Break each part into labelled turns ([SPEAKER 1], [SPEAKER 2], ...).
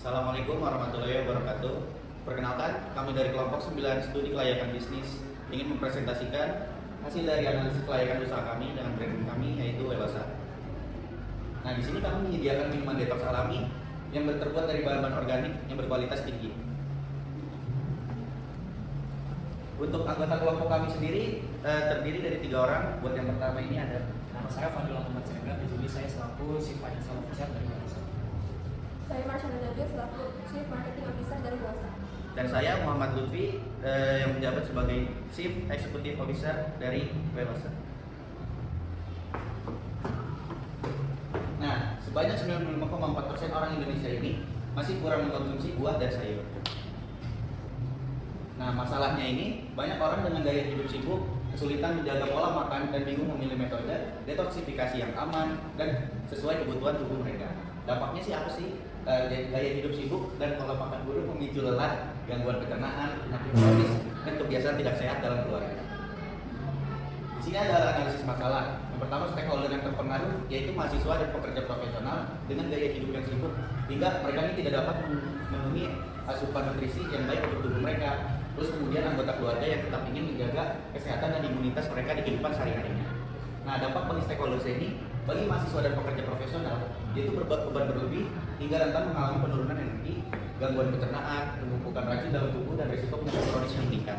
[SPEAKER 1] Assalamualaikum warahmatullahi wabarakatuh. Perkenalkan, kami dari kelompok 9 studi kelayakan bisnis ingin mempresentasikan hasil dari analisis kelayakan usaha kami dengan brand kami yaitu Webasa. Nah, di sini kami menyediakan minuman detox alami yang terbuat dari bahan-bahan organik yang berkualitas tinggi. Untuk anggota kelompok kami sendiri terdiri dari 3 orang. Buat yang pertama ini ada
[SPEAKER 2] Nama saya Fadil Ahmad Sengga, di sini saya selaku Chief Financial Officer dari Webasa.
[SPEAKER 3] Saya Marshanda Nabil selaku Chief Marketing Officer dari Webasa.
[SPEAKER 1] dan saya Muhammad Lutfi yang menjabat sebagai Chief Executive Officer dari Webasa. Nah, sebanyak 95,4% orang Indonesia ini masih kurang mengkonsumsi buah dan sayur. Nah, masalahnya ini banyak orang dengan gaya hidup sibuk, kesulitan menjaga pola makan dan bingung memilih metode detoksifikasi yang aman dan sesuai kebutuhan tubuh mereka. Dampaknya sih apa sih? Gaya hidup sibuk dan pola makan buruk memicu lelah, gangguan pencernaan, penyakit kronis, dan kebiasaan tidak sehat dalam keluarga. Di sini ada analisis masalah. Yang pertama, stakeholder yang terpengaruh yaitu mahasiswa dan pekerja profesional dengan gaya hidup yang sibuk hingga mereka ini tidak dapat memenuhi asupan nutrisi yang baik untuk tubuh mereka. Terus kemudian anggota keluarga yang tetap ingin menjaga kesehatan dan imunitas mereka di kehidupan sehari-harinya. Nah, dampak bagi stakeholder ini bagi mahasiswa dan pekerja profesional yaitu beban berlebih hingga rentan mengalami penurunan energi, gangguan pencernaan, penumpukan racun dalam tubuh dan risiko penyakit kronis yang meningkat.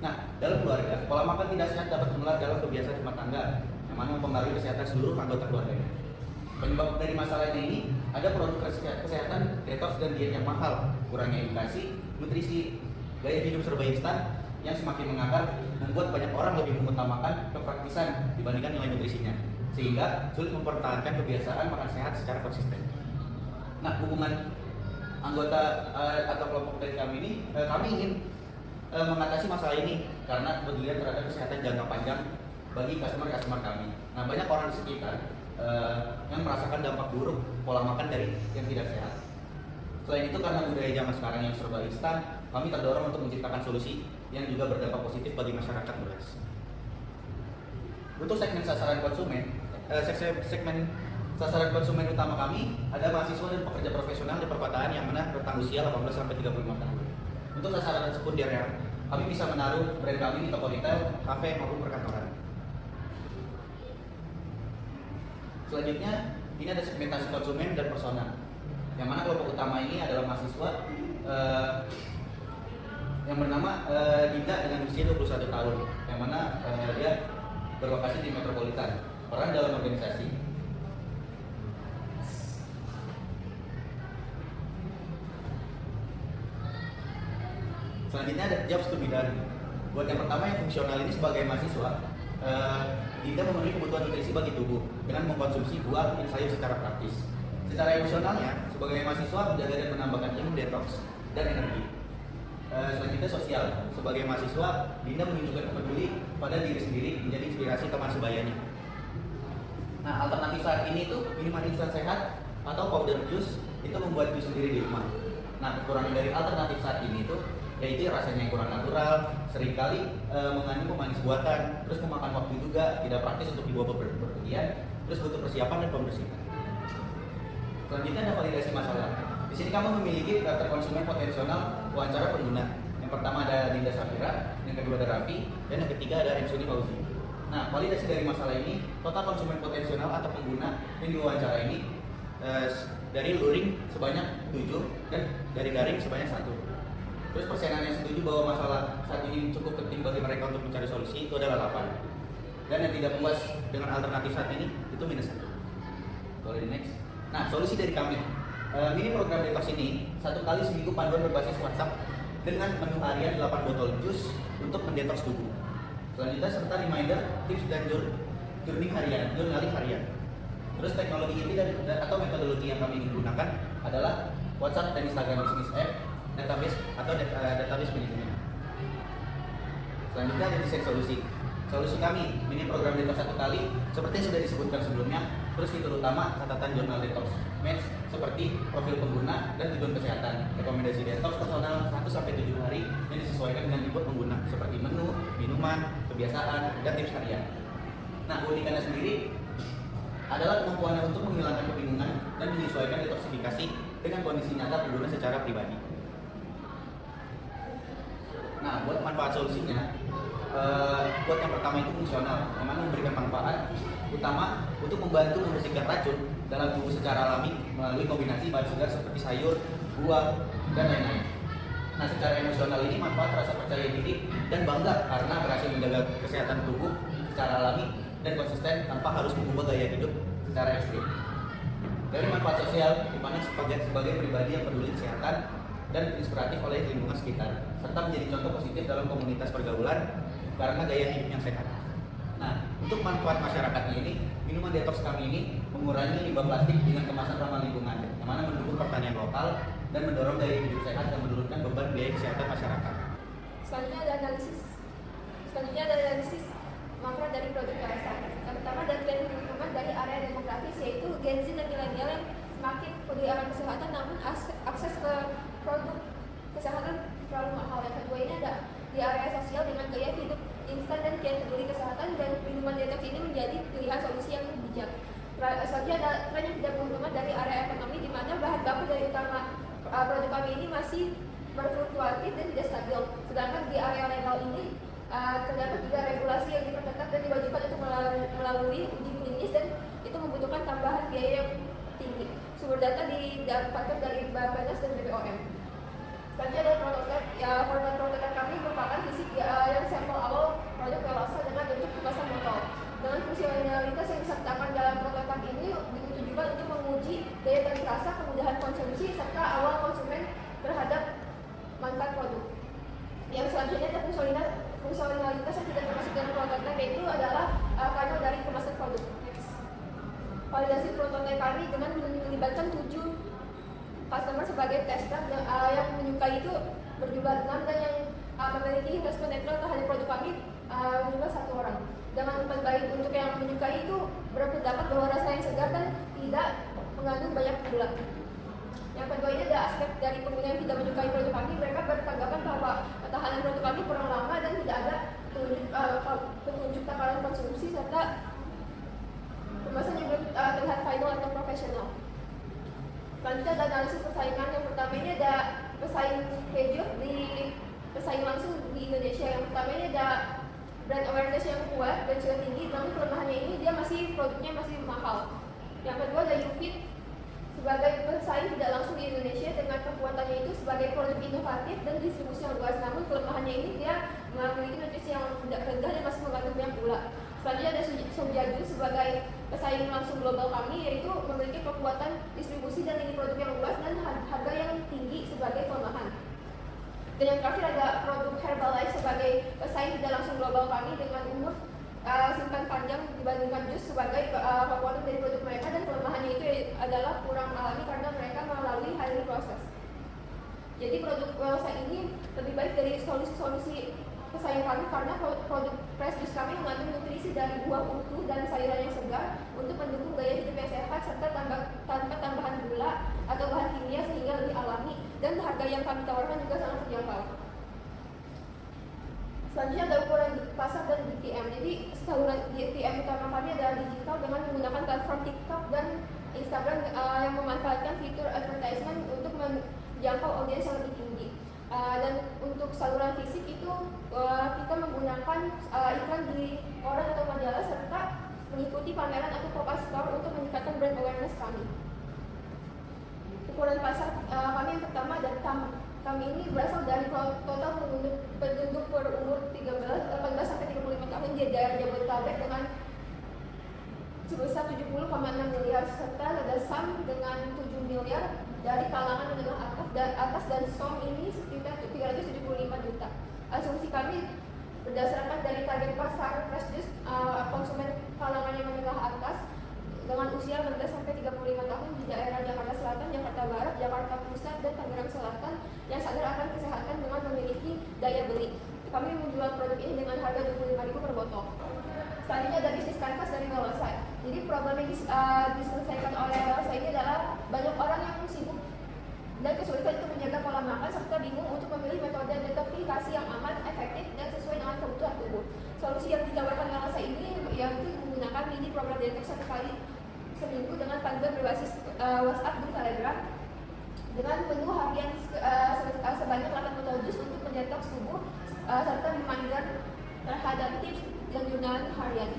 [SPEAKER 1] Nah, dalam keluarga, pola makan tidak sehat dapat menular dalam kebiasaan rumah tangga yang mana mempengaruhi kesehatan seluruh anggota keluarganya. Penyebab dari masalahnya ini ada produk kesehatan, detox dan diet yang mahal, kurangnya edukasi, nutrisi, gaya hidup serba instan yang semakin mengakar membuat banyak orang lebih mengutamakan kepraktisan dibandingkan nilai nutrisinya, sehingga sulit mempertahankan kebiasaan makan sehat secara konsisten. Nah, hubungan anggota atau kelompok dari kami ini, kami ingin mengatasi masalah ini karena kepedulian terhadap kesehatan jangka panjang bagi customer kami. Nah, banyak orang di sekitar yang merasakan dampak buruk pola makan dari yang tidak sehat. Selain itu, karena budaya zaman sekarang yang serba instan, kami terdorong untuk menciptakan solusi yang juga berdampak positif bagi masyarakat luas. Untuk segmen sasaran konsumen, segmen sasaran konsumen utama kami ada mahasiswa dan pekerja profesional di perkotaan yang mana rentang usia 18-35 tahun. Untuk sasaran sekundernya, kami bisa menaruh brand kami di toko retail, kafe maupun perkantoran. Selanjutnya, ini ada segmentasi konsumen dan persona, yang mana kelompok utama ini adalah mahasiswa yang bernama Dinda dengan usia 21 tahun, yang mana dia berlokasi di Metropolitan, peran dalam organisasi. Selanjutnya ada jobs to be done. Buat yang pertama yang fungsional ini sebagai mahasiswa, Dinda memenuhi kebutuhan nutrisi bagi tubuh dengan mengkonsumsi buah dan sayur secara praktis. Secara emosionalnya, sebagai mahasiswa menjaga dan menambahkan ilmu detox dan energi. Selanjutnya sosial, sebagai mahasiswa Dinda menunjukkan peduli pada diri sendiri menjadi inspirasi teman sebayanya. Nah, alternatif saat ini tuh minuman instan sehat atau powder juice itu membuat jus sendiri di rumah. Nah, kekurangan dari alternatif saat ini tuh yaitu rasanya yang kurang natural, seringkali mengandung pemanis buatan, terus memakan waktu juga, tidak praktis untuk dibawa berpergian, terus butuh persiapan dan pembersihan. Selanjutnya ada validasi masalah. Di sini kamu memiliki daftar konsumen potensial wawancara pengguna. Yang pertama ada Dinda Safira, yang kedua ada Raffi, dan yang ketiga ada Emsuni Fauzi. Nah, validasi dari masalah ini, total konsumen potensial atau pengguna yang diwawancara ini dari luring sebanyak 7 dan dari daring sebanyak 1. Terus persenan yang setuju bahwa masalah saat ini cukup penting bagi mereka untuk mencari solusi itu adalah 8. Dan yang tidak puas dengan alternatif saat ini itu -1. Boleh di next. Nah, solusi dari kami, mini program detox ini 1 kali seminggu panduan berbasis WhatsApp dengan menu harian 8 botol jus untuk mendetoks tubuh. Selanjutnya serta reminder, tips dan journaling harian. Terus teknologi ini atau metodologi yang kami ingin gunakan adalah WhatsApp dan Instagram Business App, database atau database manajemen. Selanjutnya ada desain solusi. Solusi kami, mini program detox 1 kali seperti yang sudah disebutkan sebelumnya. Terus fitur utama, catatan jurnal detox match seperti profil pengguna dan tujuan kesehatan. Rekomendasi detox personal 1-7 hari yang disesuaikan dengan tipe pengguna seperti menu, minuman, kebiasaan, dan tips harian. Nah, keunikannya sendiri adalah kemampuannya untuk menghilangkan kebingungan dan menyesuaikan detoksifikasi dengan kondisi nyata pengguna secara pribadi. Nah, buat manfaat solusinya, buat yang pertama itu fungsional, memang memberikan manfaat utama untuk membantu membersihkan racun dalam tubuh secara alami melalui kombinasi bahan segar seperti sayur, buah, dan lain-lain. Nah, secara emosional ini manfaat rasa percaya diri dan bangga karena berhasil menjaga kesehatan tubuh secara alami dan konsisten tanpa harus mengubah gaya hidup secara ekstrim. Dari manfaat sosial, di mana sebagai pribadi yang peduli kesehatan dan inspiratif oleh lingkungan sekitar, serta menjadi contoh positif dalam komunitas pergaulan karena gaya hidup yang sehat. Nah, untuk manfaat masyarakatnya ini, minuman detox kami ini mengurangi limbah plastik dengan kemasan ramah lingkungan, yang mana mendukung pertanian lokal dan mendorong gaya hidup sehat dan menurunkan beban biaya kesehatan masyarakat.
[SPEAKER 3] Selanjutnya ada analisis makro dari produk LSI. Yang pertama dari tren lingkungan dari area demografis, yaitu Gen Z dan milenial yang semakin peduli akan kesehatan, namun akses ke produk kesehatan terlalu mahal. Yang kedua ini ada di area sosial dengan gaya hidup instan dan kian peduli kesehatan, dan minuman detox ini menjadi pilihan solusi yang bijak. Selanjutnya ada tren yang tidak menguntungkan dari area ekonomi, di mana bahan baku dari utama produk kami ini masih berfluktuatif dan tidak stabil. Sedangkan di area legal ini terdapat juga regulasi yang diperketat dan diwajibkan untuk melalui uji klinis, dan itu membutuhkan tambahan biaya yang tinggi. Sumber data didapatkan dari Bappenas dan BPOM. Selanjutnya ada prototipe. Format prototipe kami merupakan fisik yang sampel awal produk Velosa dengan bentuk kemasan botol. Dengan fungsionalitas yang disertakan dalam prototipe ini ditujukan untuk menguji daya tarik rasa, kemudahan konsumsi, serta awal konsumen terhadap manfaat produk. Yang selanjutnya ada fungsionalitas yang tidak termasuk dalam prototipe, yaitu adalah panel dari kemasan produk. Validasi prototipe kami dengan melibatkan 7 customer sebagai tester yang menyukai itu berjumlah 6, dan yang memiliki respon netral terhadap produk kami berjumlah 1 orang. Dengan baik untuk yang menyukai itu berpendapat bahwa rasa yang segar dan tidak mengandung banyak gula. Yang kedua ini ada aspek dari pengguna yang tidak menyukai produk kami. Mereka bertanggapan bahwa ketahanan produk kami kurang lama dan tidak ada petunjuk takaran konsumsi, serta kemasan yang belum terlihat final atau profesional. Selanjutnya ada analisis persaingan. Yang pertama ini ada pesaing keju pesaing langsung di Indonesia. Yang pertama ini ada brand awareness yang kuat dan juga tinggi, namun kelemahannya ini dia produknya masih mahal. Yang kedua ada Ufit sebagai pesaing tidak langsung di Indonesia, dengan kekuatannya itu sebagai produk inovatif dan distribusi yang luas, namun kelemahannya ini dia memiliki nutrisi yang rendah dan masih mengandung banyak gula. Selanjutnya ada Sojaju sebagai pesaing langsung global kami, yaitu memiliki kekuatan distribusi dan lini produk yang luas dan harga yang tinggi sebagai kelemahan. Dan yang terakhir ada produk Herbalife sebagai pesaing tidak langsung global kami, dengan umur simpan panjang dibandingkan jus sebagai kekuatan dari produk mereka, dan kelemahannya itu adalah kurang alami karena mereka melalui highly process. Jadi produk Velosa ini lebih baik dari solusi pesaing kami karena produk fresh juice kami mengandung nutrisi dari buah utuh dan sayuran yang segar untuk mendukung gaya hidup yang sehat, serta tanpa tambahan gula atau bahan kimia, sehingga lebih alami, dan harga yang kami tawarkan juga sangat terjangkau. Selanjutnya ada ukuran pasar dan DTM. Jadi saluran DTM utama kami adalah digital dengan menggunakan platform TikTok dan Instagram yang memanfaatkan fitur advertisement untuk menjangkau audiens yang lebih tinggi. Dan untuk saluran fisik itu kita menggunakan iklan di koran atau majalah, serta mengikuti pameran atau pop-up store untuk meningkatkan brand awareness kami. Ukuran pasar kami yang pertama ada kami ini berasal dari total penduduk berumur 18 sampai 35 tahun di daerah Jabodetabek dengan sebesar 70,6 miliar, serta ada SAM dengan 7 miliar dari kalangan menengah atas, dan SOM ini sekitar 375 juta. Asumsi kami berdasarkan dari target pasar fresh juice konsumen kalangan yang menengah atas dengan usia 16 sampai 35 tahun di daerah Jakarta Selatan, Jakarta Barat, Jakarta Pusat, dan Tangerang Selatan yang sadar akan kesehatan dengan memiliki daya beli. Kami menjual produk ini dengan harga Rp25.000 per botol. Selanjutnya ada bisnis kanvas dari Velosa. Jadi problem yang diselesaikan oleh Velosa ini adalah banyak orang yang sibuk dan kesulitan untuk menjaga pola makan, serta bingung untuk memilih metode detoksifikasi yang aman, efektif, dan sesuai dengan kebutuhan tubuh. Solusi yang ditawarkan Velosa ini yaitu menggunakan mini program detox 1 kali seminggu dengan panduan berbasis WhatsApp dan Telegram, dengan menu harian sebanyak 80 dus untuk mendetoks tubuh serta reminder terhadap tips lanjutan harian.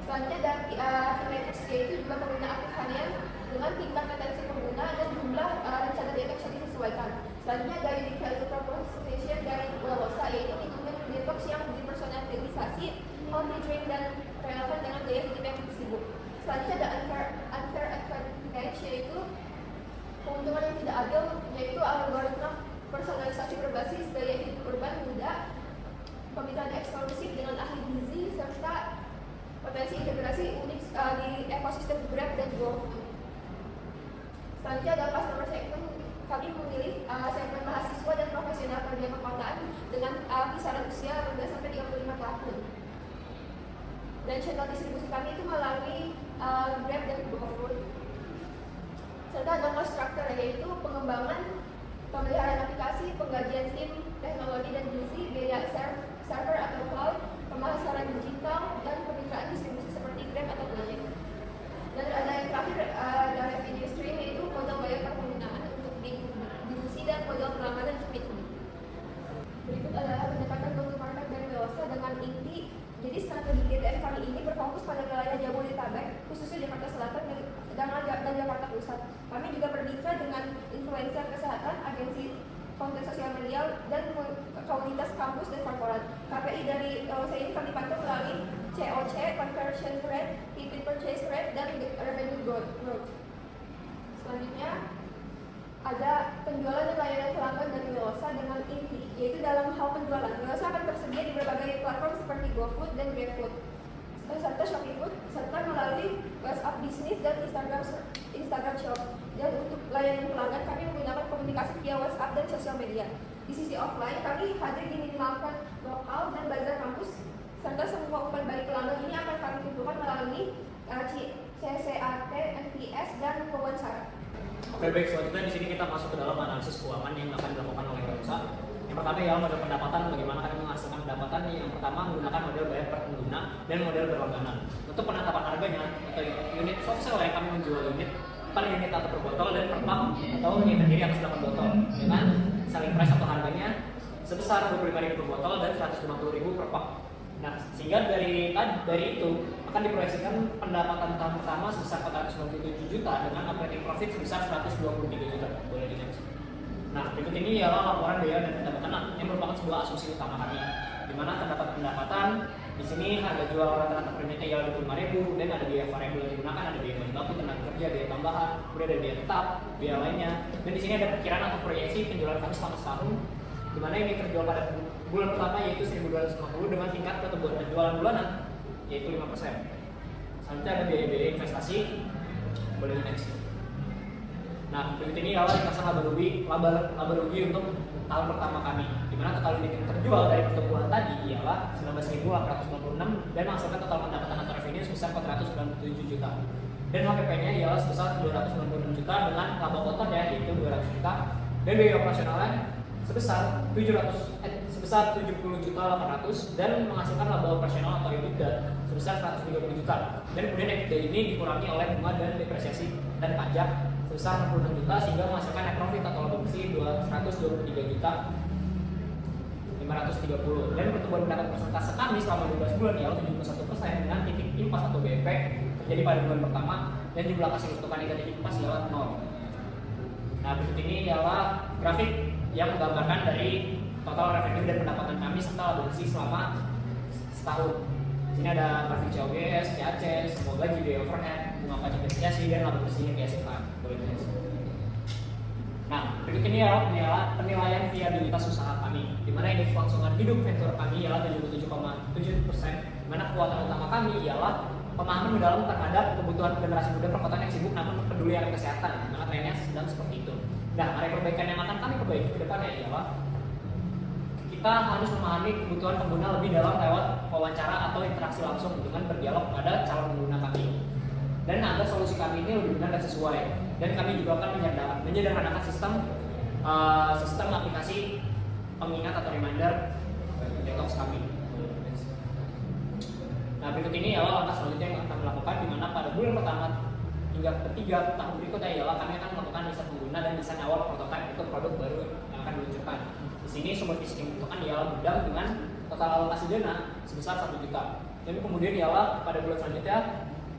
[SPEAKER 3] Selanjutnya dari kinetics, yaitu jumlah pengguna aktif harian dengan tingkat retensi pengguna dan jumlah rencana detox yang disesuaikan. Selanjutnya dari value proposition dari Lolosa, yaitu minuman detox yang dipersonalisasi, healthy drink dan relevan dengan gaya hidup yang sibuk. Selanjutnya ada unfair advantage, yaitu keuntungan yang tidak adil, yaitu algoritma personalisasi berbasis gaya hidup urban muda, pemikiran eksklusif dengan ahli gizi, serta potensi integrasi unik di ekosistem Grab dan GoFood. Selanjutnya ada customer segment. Kami memilih segmen mahasiswa dan profesional kerja perkotaan dengan kisaran usia 15 sampai 35 tahun. Dan channel distribusi kami itu melalui Grab dan GoFood. Serta ada cost structure, yaitu pengembangan, pemeliharaan aplikasi, penggajian SIM, teknologi dan gizi, biaya server atau cloud, pemasaran digital, dan kemitraan distribusi seperti Grab atau Gojek. Dan ada yang terakhir dari revenue stream, yaitu modal bayar per penggunaan untuk B2C dan modal pelanggaran untuk B2B. Berikut adalah pendekatan go-to-market dari Lolosa dengan inti. Jadi strategi GTM kami ini berfokus pada wilayah Jabodetabek, khususnya Jakarta Selatan dan Jakarta Pusat. Kami juga bermitra dengan influencer kesehatan, agensi konten sosial media, dan komunitas kampus dan korporat. KPI dari Lolosa ini kami pantau melalui COC, conversion rate, repeat purchase rate, dan revenue growth. Selanjutnya ada penjualan dan layanan pelanggan dari Lolosa dengan inti, yaitu dalam hal penjualan, Lolosa akan tersedia di berbagai platform seperti GoFood dan GrabFood, serta ShopeeFood, serta melalui WhatsApp Business dan Instagram Shop. Dan untuk layanan pelanggan, kami menggunakan komunikasi via WhatsApp dan sosial media. Di sisi offline, kami hadir di minimalkan lokal dan bazar kampus, serta semua umpan balik pelanggan ini akan kami kumpulkan melalui CCAT, NPS, dan wawancara.
[SPEAKER 2] Oke, baik, selanjutnya di sini kita masuk ke dalam analisis keuangan yang akan dilakukan oleh Lolosa. Yang pertama ya model pendapatan, bagaimana kami menghasilkan pendapatan. Yang pertama menggunakan model bayar per pengguna dan model berlangganan. Untuk penetapan harganya atau unit soft sell yang kami menjual unit per unit atau per botol dan per pak atau yang terdiri atas 8 botol dengan selling price atau harganya sebesar 25.000 per botol dan 150.000 per pak. Nah, sehingga dari itu akan diproyeksikan pendapatan tahun pertama sebesar 497 juta dengan operating profit sebesar 123 juta. Boleh di next. Nah, berikut ini ialah laporan biaya dan pendapatan yang merupakan sebuah asumsi utama kami, di mana terdapat pendapatan di sini harga jual rata-rata per unitnya ialah 25.000 dan ada biaya variabel yang digunakan, ada biaya bahan baku, tenaga kerja, biaya tambahan, kemudian ada biaya tetap, biaya lainnya. Dan di sini ada perkiraan atau proyeksi penjualan kami selama setahun, di mana ini terjual pada bulan pertama yaitu 1.250 dengan tingkat pertumbuhan penjualan bulanan yaitu 5%. Selanjutnya ada biaya-biaya investasi, boleh di next. Nah, berikut ini adalah dipasang laba rugi untuk tahun pertama kami, di mana total unit yang terjual dari pertumbuhan tadi ialah 19.896 dan menghasilkan total pendapatan atau revenue sebesar 497 juta. Dan HPP-nya ialah sebesar 296 juta dengan laba kotor ya yaitu 200 juta dan biaya operasionalnya sebesar 70 juta 800 dan menghasilkan laba operasional atau EBITDA sebesar 130 juta. Dan kemudian EBITDA ini dikurangi oleh bunga dan depresiasi dan pajak sebesar 66 juta sehingga menghasilkan net profit atau laba bersih 123 juta 530. Dan pertumbuhan pendapatan persentase kami selama 12 bulan ialah 71% dengan titik impas atau BEP terjadi pada bulan pertama dan jumlah kas yang dibutuhkan di titik impas ialah 0. Nah, berikut ini ialah grafik yang menggambarkan dari total revenue dan pendapatan kami serta laba bersih selama setahun. Di sini ada grafik COGS, CAC, semua gaji, biaya overhead, bunga pajak depresiasi dan laba bersihnya PSK. Nah, berikut ini adalah penilaian viabilitas usaha kami, di mana indeks kelangsungan hidup venture kami ialah 77,7%, di mana kekuatan utama kami ialah pemahaman mendalam terhadap kebutuhan generasi muda perkotaan yang sibuk namun peduli akan kesehatan, di mana trennya sedang seperti itu. Nah, area perbaikan yang akan kami perbaiki ke depannya ialah kita harus memahami kebutuhan pengguna lebih dalam lewat wawancara atau interaksi langsung dengan berdialog pada calon pengguna kami. Dan agar solusi kami ini lebih benar dan sesuai. Dan kami juga akan menyederhanakan sistem aplikasi pengingat atau reminder detox kami. Nah, berikut ini adalah langkah selanjutnya yang akan kami lakukan, di mana pada bulan pertama hingga ketiga tahun berikutnya ialah kami akan melakukan riset pengguna dan desain awal prototipe untuk produk baru yang akan diluncurkan. Di sini sumber fisik yang dibutuhkan ialah gudang dengan total alokasi dana sebesar 1 juta. Dan kemudian ialah pada bulan selanjutnya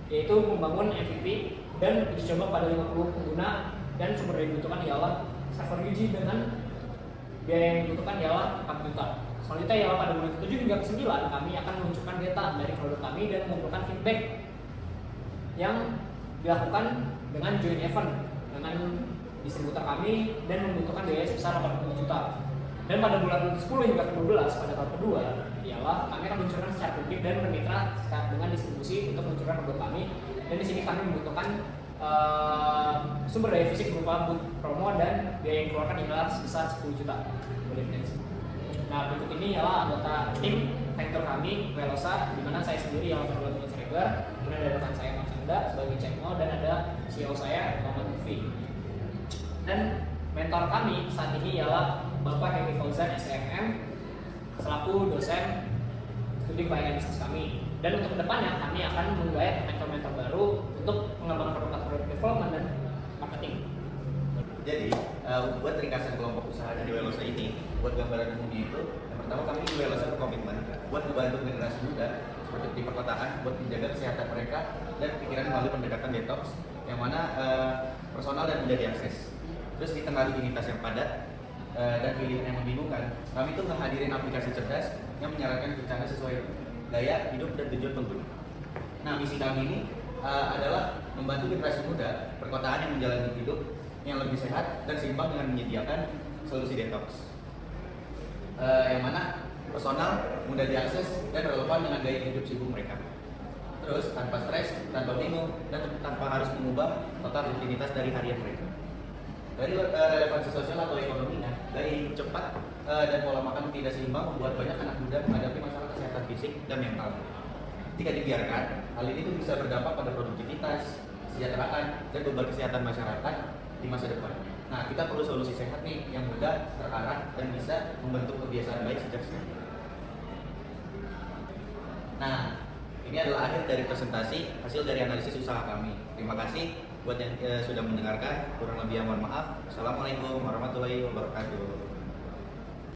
[SPEAKER 2] yaitu membangun MVP dan uji coba pada 50 pengguna, dan sumber yang dibutuhkan ialah server uji dengan biaya yang dibutuhkan ialah 4 juta. Selanjutnya ialah pada bulan ke-7 hingga ke-9 kami akan meluncurkan data dari produk kami dan mengumpulkan feedback yang dilakukan dengan joint event dengan distributor kami dan membutuhkan biaya sebesar 80 juta. Dan pada bulan 10 hingga ke-12 pada tahun kedua ialah kami akan meluncurkan secara publik dan bermitra dengan distribusi untuk meluncurkan produk kami. Dan di sini kami membutuhkan sumber daya fisik berupa booth promo dan biaya yang dikeluarkan ialah sebesar 10 juta. Nah, berikut ini ialah anggota tim venture kami, Velosa, di mana saya sendiri yang Ferdinand Siregar, kemudian ada rekan saya Mas Anda sebagai CMO, dan ada CEO saya Muhammad Lutfi. Dan mentor kami saat ini ialah Bapak Hemi Fauzan SCMM selaku dosen studi keuangan bisnis kami. Dan untuk kedepannya kami akan menggait mentor-mentor baru untuk pengembangan produk development dan marketing.
[SPEAKER 1] Jadi, buat ringkasan kelompok usaha dari Velosa ini, buat gambaran umumnya itu, yang pertama kami di Velosa berkomitmen buat membantu generasi muda seperti di perkotaan, buat menjaga kesehatan mereka dan pikiran melalui pendekatan detox, yang mana personal dan mudah diakses. Terus di tengah rutinitas yang padat dan pilihan yang membingungkan, kami tuh ngehadirin aplikasi cerdas yang menyarankan rencana sesuai gaya hidup dan tujuan pengguna. Nah, misi kami ini adalah membantu generasi muda perkotaan yang menjalani hidup yang lebih sehat dan seimbang dengan menyediakan solusi detox yang mana personal, mudah diakses, dan relevan dengan gaya hidup sibuk mereka. Terus tanpa stres, tanpa bingung, dan tanpa harus mengubah total rutinitas dari harian mereka. Dari relevansi sosial atau ekonominya, gaya hidup cepat dan pola makan tidak seimbang membuat banyak anak muda menghadapi masalah kesehatan fisik dan mental. Jika dibiarkan, hal ini tuh bisa berdampak pada produktivitas, kesejahteraan, dan beban kesehatan masyarakat di masa depan. Nah, kita perlu solusi sehat nih yang mudah, terarah, dan bisa membentuk kebiasaan baik sejak sekarang. Nah, ini adalah akhir dari presentasi hasil dari analisis usaha kami. Terima kasih buat yang sudah mendengarkan. Kurang lebih mohon maaf. Assalamualaikum warahmatullahi wabarakatuh.